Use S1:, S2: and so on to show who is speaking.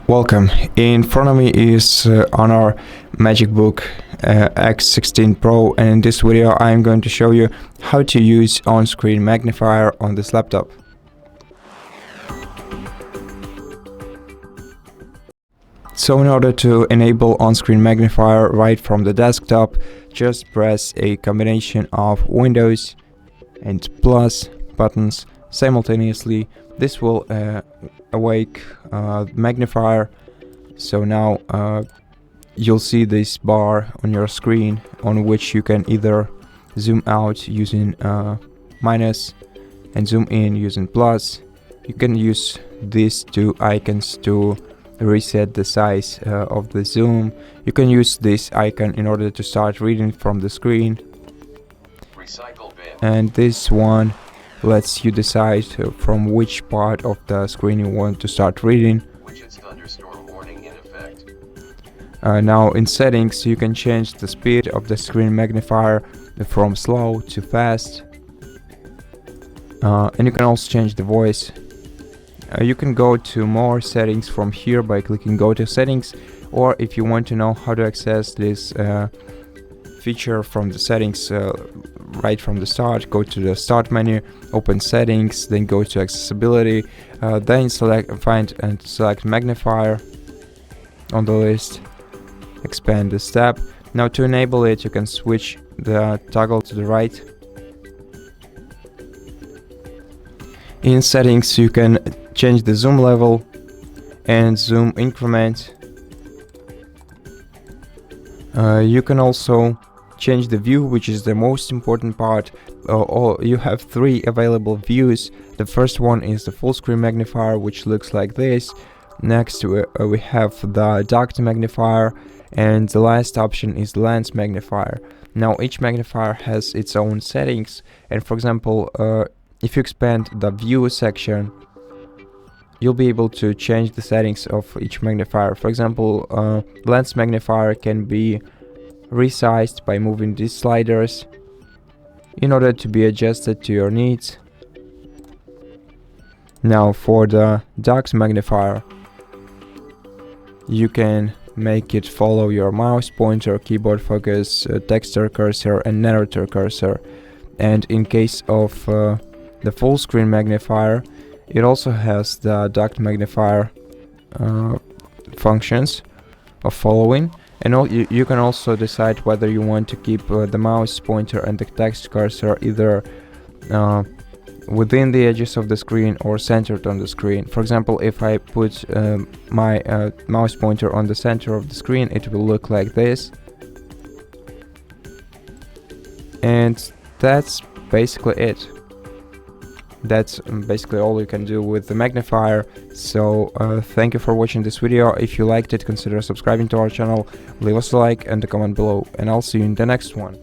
S1: Welcome. In front of me is HONOR MagicBook X16 Pro, and in this video I am going to show you how to use on-screen magnifier on this laptop. So in order to enable on-screen magnifier right from the desktop, just press a combination of Windows and plus buttons simultaneously. This will awake magnifier. So now you'll see this bar on your screen on which you can either zoom out using minus and zoom in using plus. You can use these two icons to reset the size of the zoom. You can use this icon in order to start reading from the screen, and this one lets you decide from which part of the screen you want to start reading.
S2: Warning in effect.
S1: Now in settings you can change the speed of the screen magnifier from slow to fast, and you can also change the voice. You can go to more settings from here by clicking go to settings, or if you want to know how to access this feature from the settings right from the start, go to the start menu, open settings, then go to accessibility, then find and select magnifier on the list, expand this tab. Now to enable it you can switch the toggle to the right. In settings you can change the zoom level and zoom increment. You can also change the view, which is the most important part. You have three available views. The first one is the full screen magnifier, which looks like this. Next we have the duct magnifier, and the last option is lens magnifier. Now each magnifier has its own settings, and for example if you expand the view section, you'll be able to change the settings of each magnifier. For example, lens magnifier can be resized by moving these sliders in order to be adjusted to your needs. Now for the duct magnifier, you can make it follow your mouse pointer, keyboard focus, texture cursor and narrator cursor. And in case of the full screen magnifier, it also has the duct magnifier functions of following, and you can also decide whether you want to keep the mouse pointer and the text cursor either within the edges of the screen or centered on the screen. For example, if I put my mouse pointer on the center of the screen, it will look like this. And that's basically it. That's basically all you can do with the magnifier. So thank you for watching this video. If you liked it, consider subscribing to our channel, leave us a like and a comment below, and I'll see you in the next one.